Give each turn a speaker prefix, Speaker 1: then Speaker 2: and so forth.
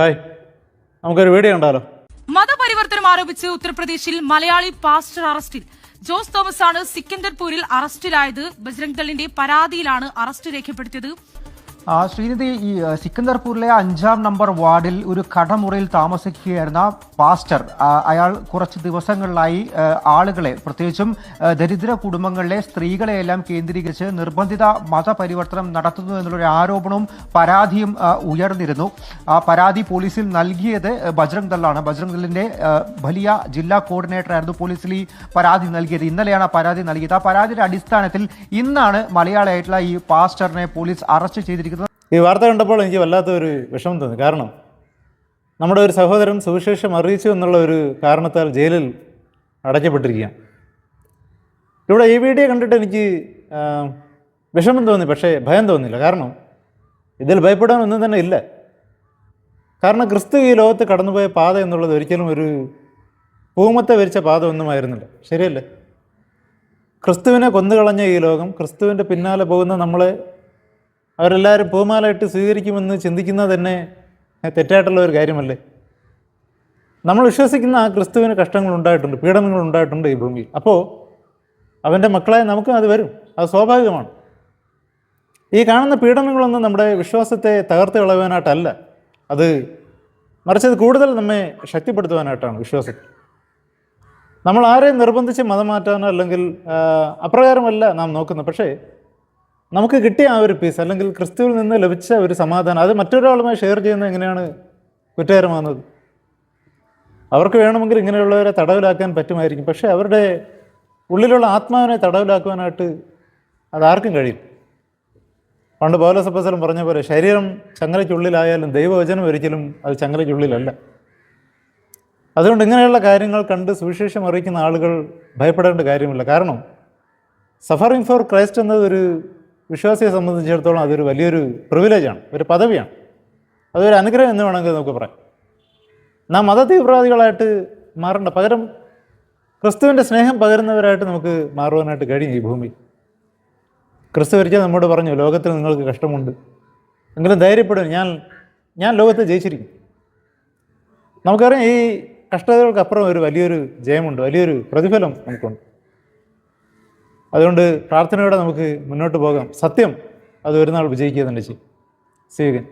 Speaker 1: Hi, നമുക്കൊരു video ഉണ്ടല്ലോ.
Speaker 2: മതപരിവർത്തനം ആരോപിച്ച് ഉത്തർപ്രദേശിൽ മലയാളി പാസ്റ്റർ അറസ്റ്റിൽ. ജോസ് തോമസ് ആണ് സിക്കന്ദർപൂരിൽ അറസ്റ്റിലായത്. ബജ്രംഗ് ദളിന്റെ പരാതിയിലാണ് അറസ്റ്റ് രേഖപ്പെടുത്തിയത്.
Speaker 3: ശ്രീനിധി, ഈ സിക്കന്ദർപൂരിലെ 5-ാം നമ്പർ വാർഡിൽ ഒരു കടമുറിയിൽ താമസിക്കുകയായിരുന്ന പാസ്റ്റർ, അയാൾ കുറച്ച് ദിവസങ്ങളിലായി ആളുകളെ, പ്രത്യേകിച്ചും ദരിദ്ര കുടുംബങ്ങളിലെ സ്ത്രീകളെയെല്ലാം കേന്ദ്രീകരിച്ച് നിർബന്ധിത മതപരിവർത്തനം നടത്തുന്നു എന്നുള്ളൊരു ആരോപണവും പരാതിയും ഉയർന്നിരുന്നു. ആ പരാതി പോലീസിൽ നൽകിയത് ബജ്രംഗ് ദളാണ്. ബജ്രംഗ് ദളിന്റെ വലിയ ജില്ലാ കോർഡിനേറ്ററായിരുന്നു പോലീസിൽ ഈ പരാതി നൽകിയത്. ഇന്നലെയാണ് ആ പരാതി നൽകിയത്. ആ പരാതിയുടെ അടിസ്ഥാനത്തിൽ ഇന്നാണ് മലയാളിയായിട്ടുള്ള ഈ പാസ്റ്ററിനെ പോലീസ് അറസ്റ്റ് ചെയ്തിരിക്കുന്നത്.
Speaker 1: ഈ വാർത്ത കണ്ടപ്പോൾ എനിക്ക് വല്ലാത്തൊരു വിഷമം തോന്നി. കാരണം നമ്മുടെ ഒരു സഹോദരൻ സുവിശേഷം അറിയിച്ചു എന്നുള്ള ഒരു കാരണത്താൽ ജയിലിൽ അടയ്ക്കപ്പെട്ടിരിക്കുകയാണ്. ഇവിടെ ഈ വീഡിയോ കണ്ടിട്ട് എനിക്ക് വിഷമം തോന്നി, പക്ഷേ ഭയം തോന്നില്ല. കാരണം ഇതിൽ ഭയപ്പെടാനൊന്നും തന്നെ ഇല്ല. കാരണം ക്രിസ്തു ഈ ലോകത്ത് കടന്നുപോയ പാത എന്നുള്ളത് ഒരിക്കലും ഒരു പൂമത്തെ വരിച്ച പാത ഒന്നുമായിരുന്നില്ല. ശരിയല്ലേ? ക്രിസ്തുവിനെ കൊന്നുകളഞ്ഞ ഈ ലോകം, ക്രിസ്തുവിൻ്റെ പിന്നാലെ പോകുന്ന നമ്മളെ അവരെല്ലാവരും പൂമാലയിട്ട് സ്വീകരിക്കുമെന്ന് ചിന്തിക്കുന്നത് തന്നെ തെറ്റായിട്ടുള്ള ഒരു കാര്യമല്ലേ? നമ്മൾ വിശ്വസിക്കുന്ന ആ ക്രിസ്തുവിന് കഷ്ടങ്ങളുണ്ടായിട്ടുണ്ട്, പീഡനങ്ങളുണ്ടായിട്ടുണ്ട് ഈ ഭൂമിയിൽ. അപ്പോൾ അവൻ്റെ മക്കളായ നമുക്കും അത് വരും, അത് സ്വാഭാവികമാണ്. ഈ കാണുന്ന പീഡനങ്ങളൊന്നും നമ്മുടെ വിശ്വാസത്തെ തകർത്ത് കളയാനായിട്ടല്ല, അത് മറിച്ചത് കൂടുതൽ നമ്മെ ശക്തിപ്പെടുത്തുവാനായിട്ടാണ് വിശ്വാസത്തിൽ. നമ്മൾ ആരെയും നിർബന്ധിച്ച് മതം മാറ്റാനോ അല്ലെങ്കിൽ അപ്രകാരമല്ല നാം നോക്കുന്നത്. പക്ഷേ നമുക്ക് കിട്ടിയ ആ ഒരു പീസ്, അല്ലെങ്കിൽ ക്രിസ്തുവിൽ നിന്ന് ലഭിച്ച ഒരു സമാധാനം, അത് മറ്റൊരാളുമായി ഷെയർ ചെയ്യുന്നത് എങ്ങനെയാണ് കുറ്റകരമാകുന്നത്? അവർക്ക് വേണമെങ്കിൽ ഇങ്ങനെയുള്ളവരെ തടവിലാക്കാൻ പറ്റുമായിരിക്കും, പക്ഷേ അവരുടെ ഉള്ളിലുള്ള ആത്മാവിനെ തടവിലാക്കുവാനായിട്ട് അതാർക്കും കഴിയും. പണ്ട് പൗലോസ് അപ്പോസ്തലൻ പറഞ്ഞ പോലെ, ശരീരം ചങ്ങലയ്ക്കുള്ളിലായാലും ദൈവവചനം ഒരിക്കലും അത് ചങ്ങലയ്ക്കുള്ളിലല്ല. അതുകൊണ്ട് ഇങ്ങനെയുള്ള കാര്യങ്ങൾ കണ്ട് സുവിശേഷം അറിയിക്കുന്ന ആളുകൾ ഭയപ്പെടേണ്ട കാര്യമില്ല. കാരണം സഫറിങ് ഫോർ ക്രൈസ്റ്റ് എന്നത് ഒരു വിശ്വാസിയെ സംബന്ധിച്ചിടത്തോളം അതൊരു വലിയൊരു പ്രിവിലേജാണ്, ഒരു പദവിയാണ്, അതൊരു അനുഗ്രഹം എന്ന് വേണമെങ്കിൽ നമുക്ക് പറയാം. നാം മതതീവ്രവാദികളായിട്ട് മാറേണ്ട, പകരം ക്രിസ്തുവിൻ്റെ സ്നേഹം പകരുന്നവരായിട്ട് നമുക്ക് മാറുവാനായിട്ട് കഴിയും. ഈ ഭൂമി ക്രിസ്തു ഒരിക്കൽ നമ്മോട് പറഞ്ഞു, ലോകത്തിൽ നിങ്ങൾക്ക് കഷ്ടമുണ്ട്, എങ്കിലും ധൈര്യപ്പെടും, ഞാൻ ലോകത്തെ ജയിച്ചിരിക്കും. നമുക്കറിയാം ഈ കഷ്ടതകൾക്കപ്പുറം ഒരു വലിയൊരു ജയമുണ്ട്, വലിയൊരു പ്രതിഫലം നമുക്കുണ്ട്. അതുകൊണ്ട് പ്രാർത്ഥനയോടെ നമുക്ക് മുന്നോട്ട് പോകാം. സത്യം അത് ഒരു നാൾ വിജയിക്കുക തന്നെ ചെയ്യും. See you again.